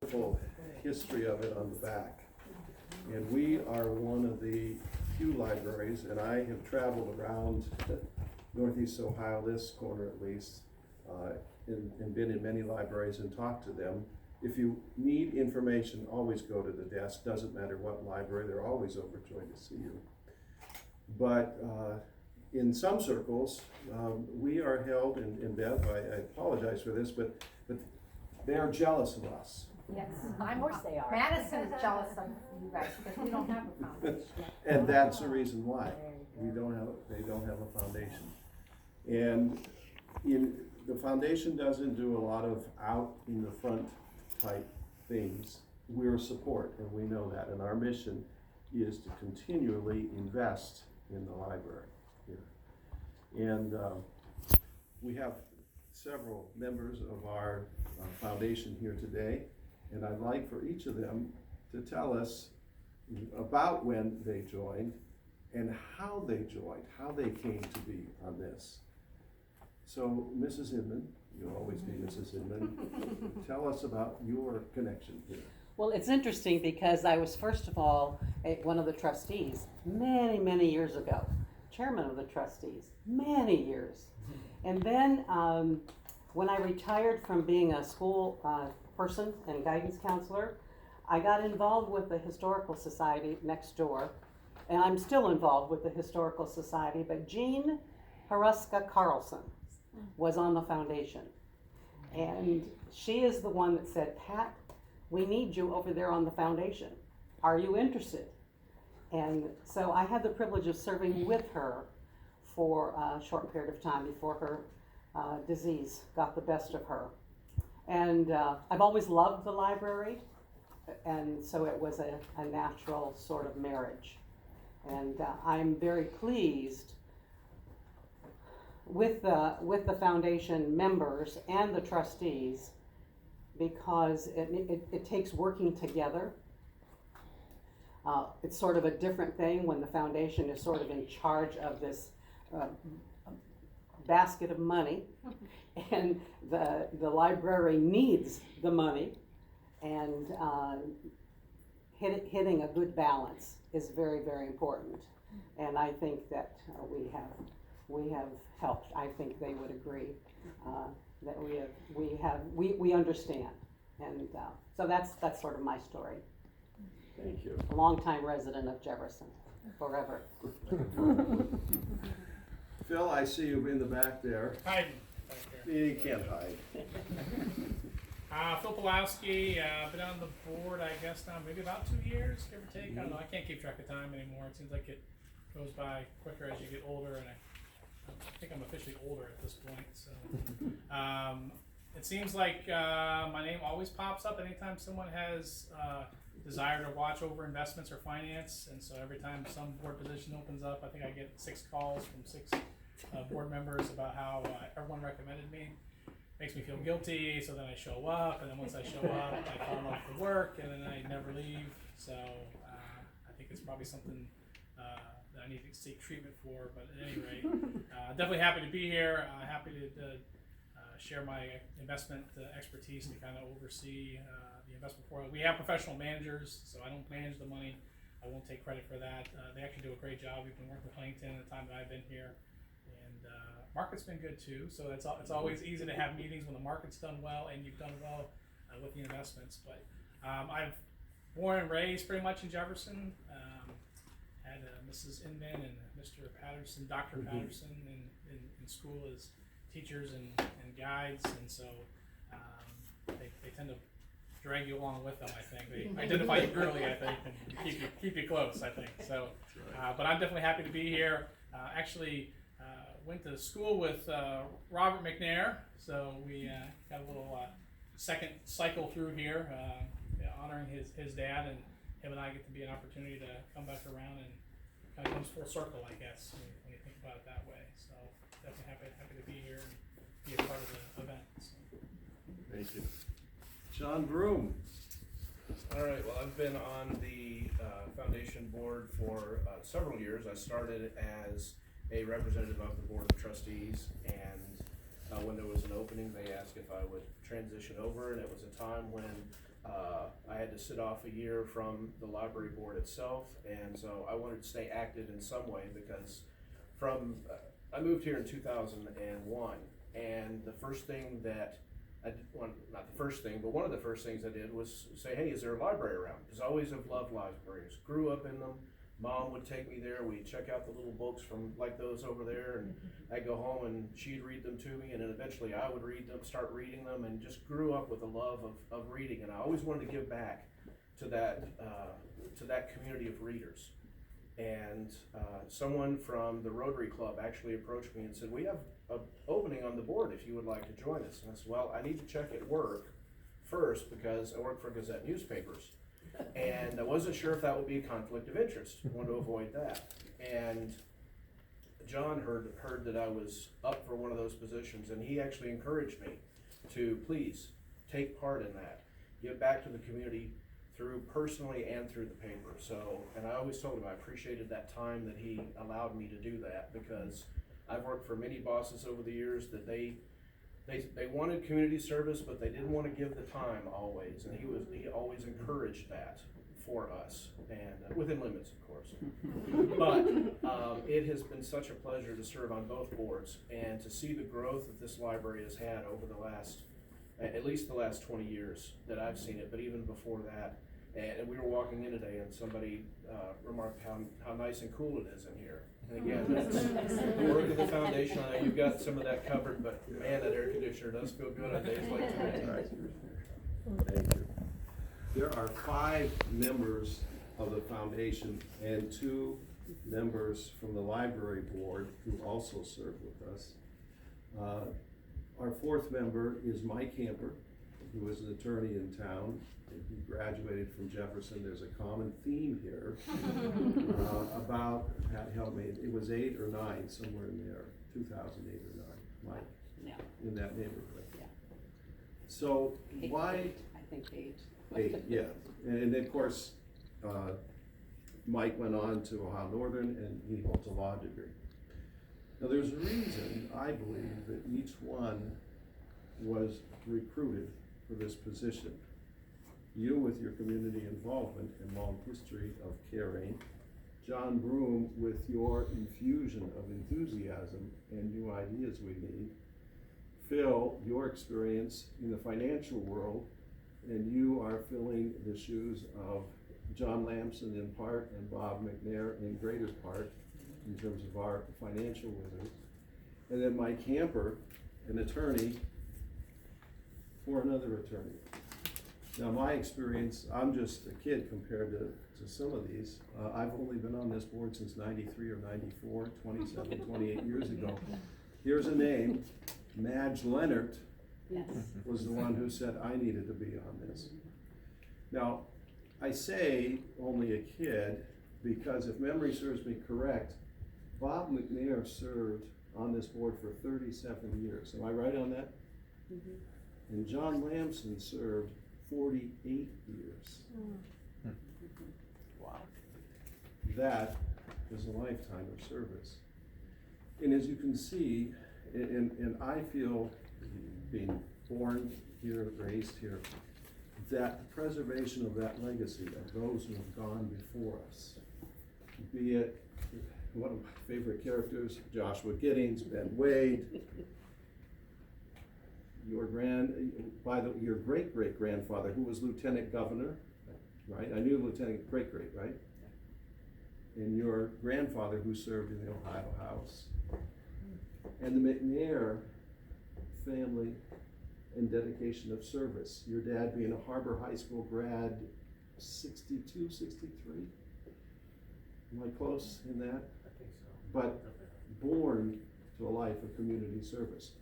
Full history of it on the back. And we are one of the few libraries, and I have traveled around Northeast Ohio, this corner at least, and been in many libraries and talked to them. If you need information, always go to the desk. Doesn't matter what library, they're always overjoyed to see you. But in some circles, we are held, and Bev, I apologize for this, but they are jealous of us. Yes, of course they are. Madison is jealous of you guys because we don't have a foundation. And that's the reason why they don't have a foundation. And the foundation doesn't do a lot of out in the front type things. We're a support, and we know that. And our mission is to continually invest in the library here. And we have several members of our foundation here today. And I'd like for each of them to tell us about when they joined and how they joined, how they came to be on this. So, Mrs. Inman, you'll always be Mrs. Inman, tell us about your connection here. Well, it's interesting because I was first of all one of the trustees many, many years ago, chairman of the trustees, many years. And then when I retired from being a school person and guidance counselor, I got involved with the Historical Society next door, and I'm still involved with the Historical Society, but Jean Haruska Carlson was on the foundation. And she is the one that said, Pat, we need you over there on the foundation. Are you interested? And so I had the privilege of serving with her for a short period of time before her disease got the best of her. And I've always loved the library, and so it was a natural sort of marriage. And I'm very pleased with the foundation members and the trustees because it takes working together. It's sort of a different thing when the foundation is sort of in charge of this basket of money, and the library needs the money, and hitting a good balance is very, very important. And I think that we have helped. I think they would agree that we understand, and so that's sort of my story. Thank you. A longtime resident of Jefferson, forever. Phil, I see you in the back there. Hiding back there. You can't hide. Phil Pulowski, been on the board, I guess now maybe about 2 years, give or take. I don't know, I can't keep track of time anymore. It seems like it goes by quicker as you get older, and I think I'm officially older at this point. So it seems like my name always pops up anytime someone has desire to watch over investments or finance, and so every time some board position opens up, I think I get 6 calls from 6 board members about how everyone recommended me. Makes me feel guilty, so then I show up, and then once I show up, I fall in love with the work, and then I never leave. So I think it's probably something that I need to seek treatment for. But at any rate, definitely happy to be here. Happy to share my investment expertise to kind of oversee the investment portfolio. We have professional managers, so I don't manage the money. I won't take credit for that. They actually do a great job. We've been working with Huntington the time that I've been here. Market's been good too, so it's always easy to have meetings when the market's done well and you've done well with the investments. But I've born and raised pretty much in Jefferson. Had Mrs. Inman and Mr. Patterson, Dr. Patterson in school as teachers and guides, and so they tend to drag you along with them. I think they identify you early, I think, and keep you close, I think. So, but I'm definitely happy to be here. Actually. Went to school with Robert McNair, so we got a little second cycle through here, honoring his dad, and him and I get to be an opportunity to come back around, and kind of comes full circle, I guess, when you think about it that way. So definitely happy to be here and be a part of the event. So. Thank you. John Broom. All right, well, I've been on the foundation board for several years. I started as a representative of the Board of Trustees, and when there was an opening, they asked if I would transition over, and it was a time when I had to sit off a year from the library board itself, and so I wanted to stay active in some way because I moved here in 2001, and the first thing that I did, well, not the first thing, but one of the first things I did was say, hey, is there a library around? Because I always have loved libraries, grew up in them. Mom would take me there, we'd check out the little books from like those over there, and I'd go home and she'd read them to me, and then eventually I would read them, start reading them, and just grew up with a love of reading, and I always wanted to give back to that community of readers. And someone from the Rotary Club actually approached me and said, we have an opening on the board if you would like to join us. And I said, well, I need to check at work first because I work for Gazette newspapers. And I wasn't sure if that would be a conflict of interest. I wanted to avoid that. And John heard that I was up for one of those positions, and he actually encouraged me to please take part in that, give back to the community through personally and through the paper. So, and I always told him I appreciated that time that he allowed me to do that, because I've worked for many bosses over the years that they wanted community service, but they didn't want to give the time always, and he always encouraged that for us, and within limits, of course. But it has been such a pleasure to serve on both boards and to see the growth that this library has had over the last, at least the last 20 years that I've seen it, but even before that. And we were walking in today, and somebody remarked how nice and cool it is in here. And again, that's the work of the foundation. I know you've got some of that covered, but man, that air conditioner does feel good on days like today. Thank you. There are 5 members of the foundation and 2 members from the library board who also serve with us. Our 4th member is Mike Camper, who is an attorney in town. He graduated from Jefferson. There's a common theme here about, help me, it was 8 or 9, somewhere in there, 2008 or 9, Mike, Yeah. in that neighborhood. Yeah. So why? I think 8. 8, yeah. And of course, Mike went on to Ohio Northern, and he holds a law degree. Now, there's a reason, I believe, that each one was recruited for this position. You with your community involvement and long history of caring, John Broom with your infusion of enthusiasm and new ideas we need, Phil, your experience in the financial world, and you are filling the shoes of John Lampson in part and Bob McNair in greater part in terms of our financial wizards. And then Mike Camper, an attorney for another attorney. Now, my experience, I'm just a kid compared to some of these. I've only been on this board since 93 or 94, 27, 28 years ago. Here's a name, Madge Leonard, Yes. was the one who said I needed to be on this. Now, I say only a kid because if memory serves me correct, Bob McNair served on this board for 37 years. Am I right on that? Mm-hmm. And John Lampson served 48 years. Wow. That is a lifetime of service. And as you can see, and I feel, being born here, raised here, that the preservation of that legacy of those who have gone before us, be it one of my favorite characters, Joshua Giddings, Ben Wade, your great-great-grandfather, who was lieutenant governor, right? I knew lieutenant great-great, right? And your grandfather who served in the Ohio House. And the McNair family and dedication of service. Your dad being a Harbor High School grad, 62, 63? Am I close in that? I think so. But born to a life of community service.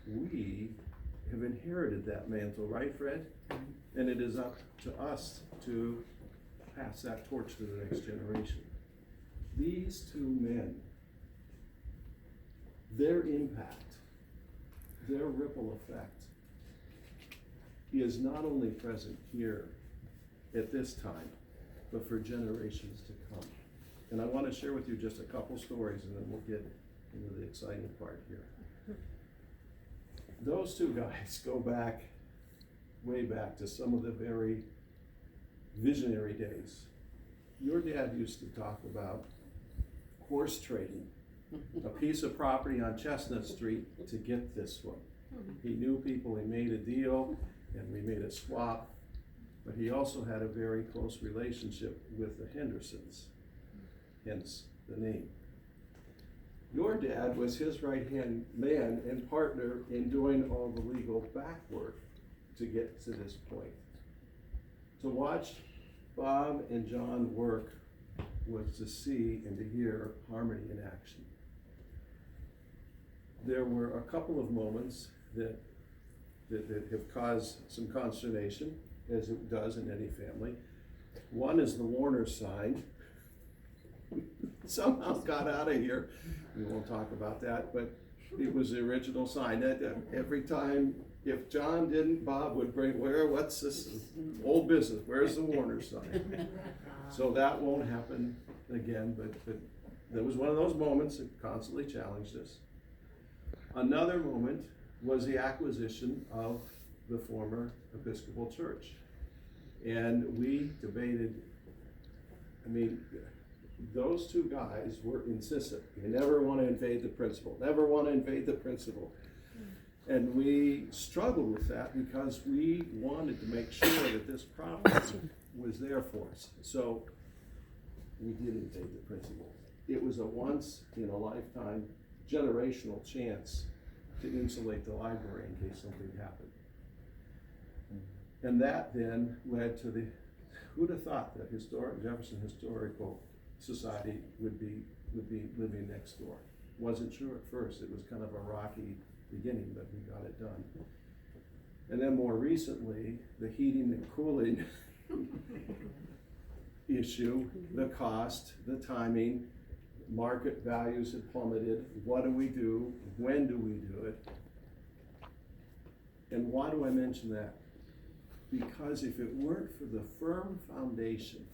We have inherited that mantle, right, Fred? And it is up to us to pass that torch to the next generation. These 2 men, their impact, their ripple effect is not only present here at this time, but for generations to come. And I want to share with you just a couple stories, and then we'll get into the exciting part here. Those 2 guys go back, way back to some of the very visionary days. Your dad used to talk about horse trading, a piece of property on Chestnut Street to get this one. He knew people, he made a deal, and we made a swap, but he also had a very close relationship with the Hendersons, hence the name. Your dad was his right-hand man and partner in doing all the legal back work to get to this point. To watch Bob and John work was to see and to hear harmony in action. There were a couple of moments that have caused some consternation, as it does in any family. One is the Warner sign. Somehow got out of here. We won't talk about that, but it was the original sign. That every time, if John didn't, Bob would bring, what's this old business? Where's the Warner sign? So that won't happen again, but there was one of those moments that constantly challenged us. Another moment was the acquisition of the former Episcopal Church. And we debated, those two guys were insistent. You never want to invade the principle, never want to invade the principle. And we struggled with that because we wanted to make sure that this property was there for us. So we did invade the principle. It was a once in a lifetime generational chance to insulate the library in case something happened. And that then led to who'd have thought that Jefferson Historical Society would be living next door? Wasn't sure at first. It was kind of a rocky beginning, but we got it done. And then more recently, the heating and cooling issue, the cost, the timing, market values had plummeted. What do we do? When do we do it? And why do I mention that? Because if it weren't for the firm foundation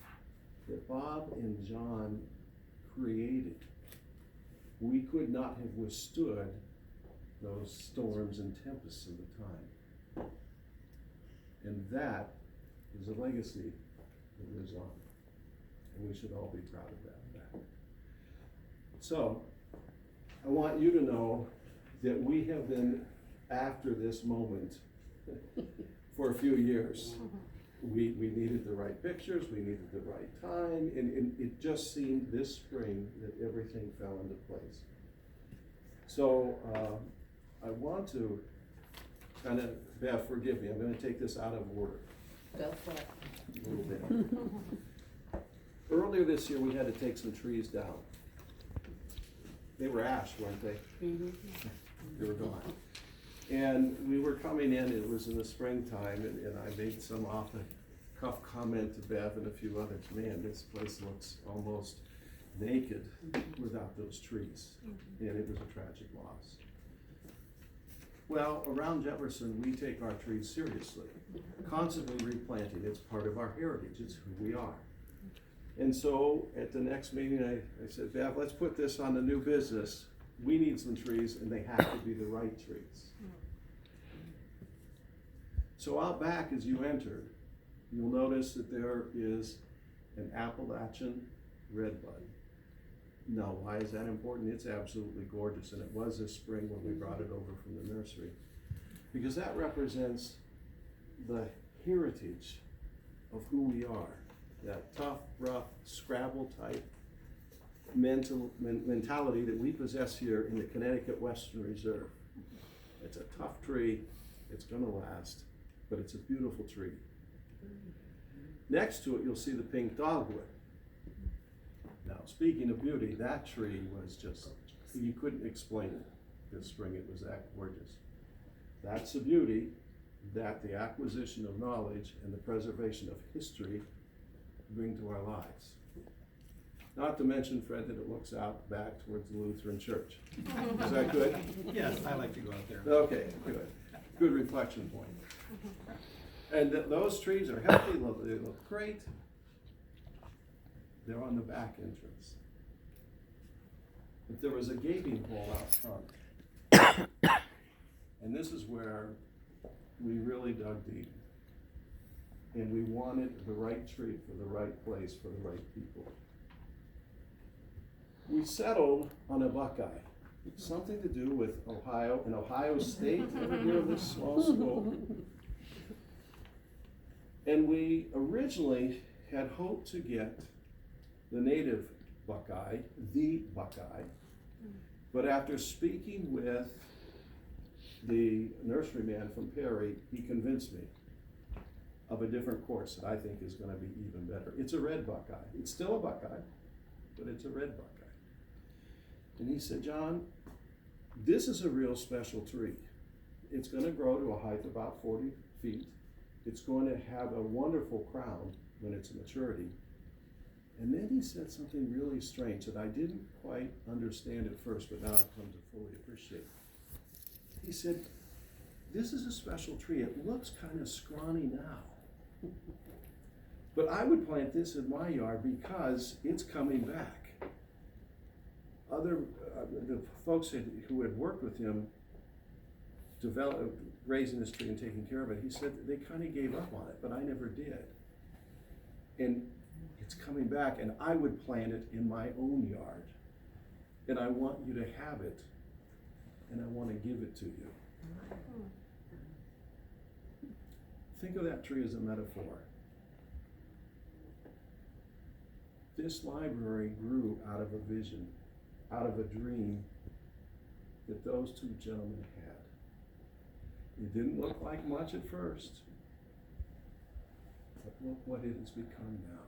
that Bob and John created, we could not have withstood those storms and tempests of the time. And that is a legacy that lives on. And we should all be proud of that fact. So, I want you to know that we have been after this moment for a few years. We needed the right pictures, we needed the right time, and it just seemed this spring that everything fell into place. So I want to kind of, Bev, forgive me, I'm going to take this out of order Go for it. a little bit. Earlier this year, we had to take some trees down. They were ash, weren't they? Mm-hmm. They were gone. And we were coming in, it was in the springtime, and I made some off-the-cuff comment to Bev and a few others. Man, this place looks almost naked without those trees. And it was a tragic loss. Well, around Jefferson, we take our trees seriously. Constantly replanting, it's part of our heritage, it's who we are. And so at the next meeting, I said, Bev, let's put this on the new business. We need some trees, and they have to be the right trees. So out back, as you enter, you'll notice that there is an Appalachian redbud. Now, why is that important? It's absolutely gorgeous, and it was this spring when we brought it over from the nursery. Because that represents the heritage of who we are. That tough, rough, Scrabble type mentality that we possess here in the Connecticut Western Reserve. It's a tough tree, it's gonna last, but it's a beautiful tree. Next to it, you'll see the pink dogwood. Now, speaking of beauty, that tree was just, you couldn't explain it this spring, it was that gorgeous. That's the beauty that the acquisition of knowledge and the preservation of history bring to our lives. Not to mention, Fred, that it looks out back towards the Lutheran Church. Is that good? Yes, I like to go out there. Okay, good. Good reflection point. And those trees are healthy, they look great. They're on the back entrance. But there was a gaping hole out front. And this is where we really dug deep. and we wanted the right tree for the right place for the right people. We settled on a buckeye. Something to do with Ohio and Ohio State. Ever hear of this small school? And we originally had hoped to get the native buckeye, the buckeye. But after speaking with the nurseryman from Perry, he convinced me of a different course that I think is gonna be even better. It's a red buckeye. It's still a buckeye, but it's a red buckeye. And he said, John, this is a real special tree. It's gonna grow to a height of about 40 feet. It's going to have a wonderful crown when it's maturity. And then he said something really strange that I didn't quite understand at first, but now I've come to fully appreciate. He said, this is a special tree. It looks kind of scrawny now. But I would plant this in my yard because it's coming back. The folks who had worked with him raising this tree and taking care of it, he said they kind of gave up on it, but I never did. And it's coming back, and I would plant it in my own yard. And I want you to have it, and I want to give it to you. Think of that tree as a metaphor. This library grew out of a vision, out of a dream that those two gentlemen had. It didn't look like much at first, but look what it has become now.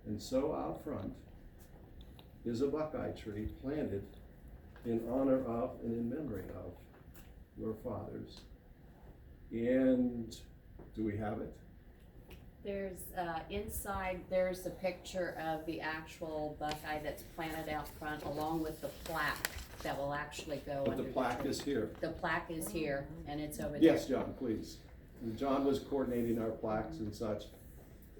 And so out front is a buckeye tree planted in honor of and in memory of your fathers. And do we have it? There's, inside, there's a picture of the actual buckeye that's planted out front, along with the plaque that will actually go But under the plaque is here. The plaque is here, and it's over there. Yes, John, please. And John was coordinating our plaques and such.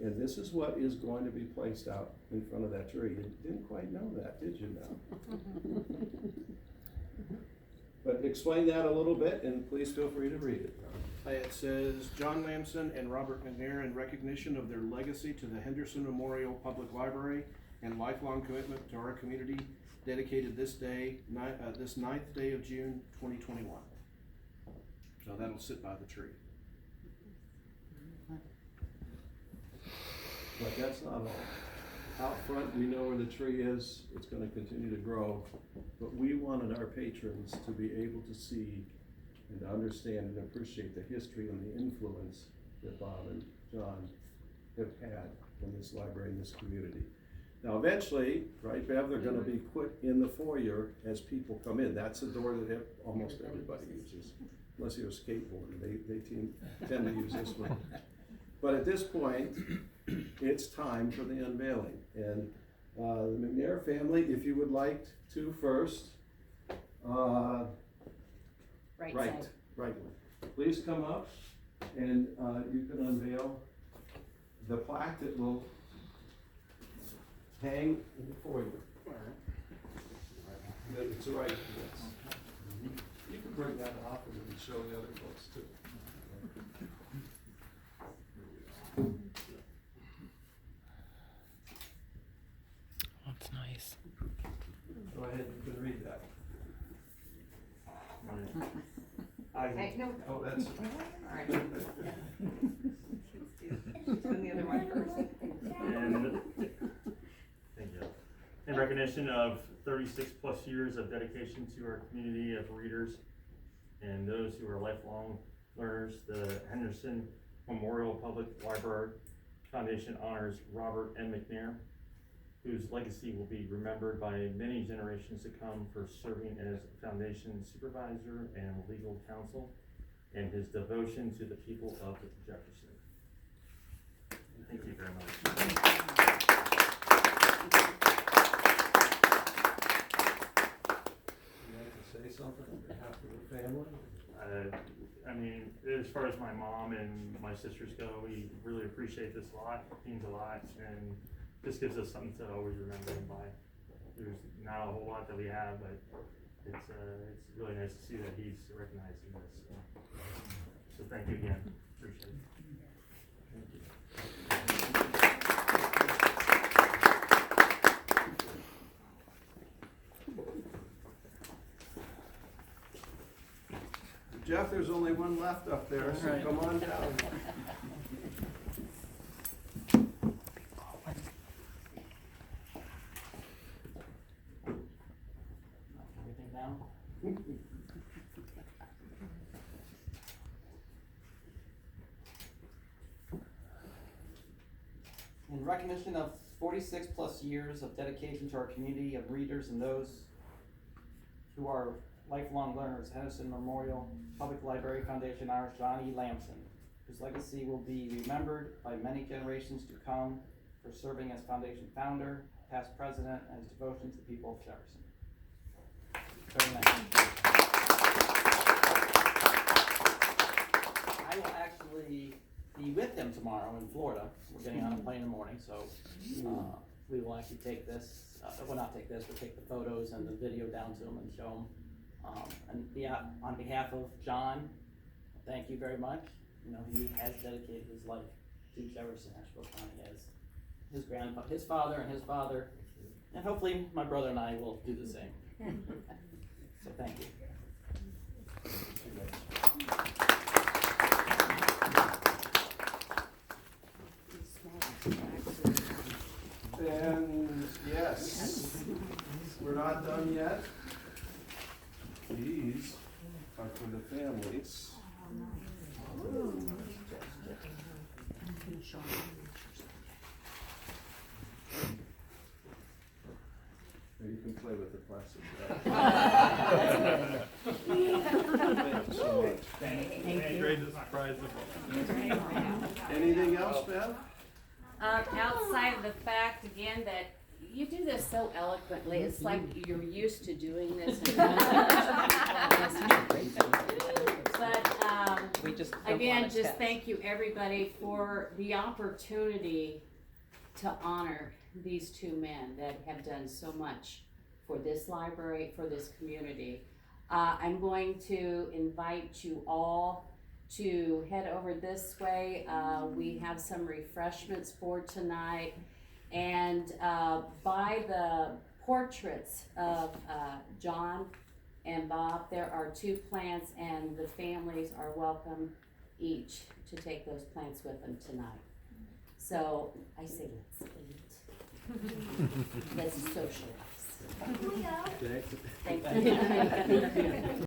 And this is what is going to be placed out in front of that tree. You didn't quite know that, did you now? But explain that a little bit, and please feel free to read it. It says, John Lampson and Robert McNair, in recognition of their legacy to the Henderson Memorial Public Library and lifelong commitment to our community, dedicated this day, this 9th day of June, 2021. So that'll sit by the tree. But that's not all. Out front, we know where the tree is. It's going to continue to grow. But we wanted our patrons to be able to see and to understand and appreciate the history and the influence that Bob and John have had in this library, in this community. Now eventually, right, Bev, they're going to be put in the foyer as people come in. That's a door that almost everybody uses, unless you're a skateboarder. They tend to use this one. But at this point, it's time for the unveiling. And the McNair family, if you would like to first, Right right, side. right. Please come up and you can unveil the plaque that will hang in the foyer. It's right. Yes. You can bring that off and we can show the other folks too. That's nice. Go ahead, you can read that. Hey, no. Oh, that's. Alright. And the other one first. Thank you. In recognition of 36 plus years of dedication to our community of readers and those who are lifelong learners, the Henderson Memorial Public Library Foundation honors Robert M. McNair, whose legacy will be remembered by many generations to come for serving as foundation supervisor and legal counsel, and his devotion to the people of Jefferson. Thank you very much. You like to say something on behalf of the family? I mean, as far as my mom and my sisters go, we really appreciate this a lot. It means a lot, and this gives us something to always remember him by. There's not a whole lot that we have, but it's really nice to see that he's recognized in this. So thank you again. Appreciate it. Jeff, there's only one left up there, so Right. come on down. Everything down? In recognition of 46 plus years of dedication to our community of readers and those who are lifelong learners, Henderson Memorial Public Library Foundation honors John E. Lampson, whose legacy will be remembered by many generations to come for serving as foundation founder, past president, and his devotion to the people of Jefferson. Very nice. I will actually be with him tomorrow in Florida. We're getting on a plane in the morning, so we will actually take this, well, not take this, but take the photos and the video down to him and show him. And yeah, on behalf of John, thank you very much. You know, he has dedicated his life to Jefferson, Asheville County, as his father and his father, and hopefully my brother and I will do the same. So thank you. And yes, we're not done yet. These are for the families. Or you can play with the plastic. Thank you so much. Great surprise. Anything else, Beth? Outside of the fact, again, that you do this so eloquently, it's like you're used to doing this. But, We just don't again, want to just test. thank you, everybody, for the opportunity to honor these two men that have done so much for this library, for this community. I'm going to invite you all to head over this way. We have some refreshments for tonight. And by the portraits of John and Bob, there are 2 plants, and the families are welcome each to take those plants with them tonight. So I say let's eat. Let's socialize. Okay. Thank you.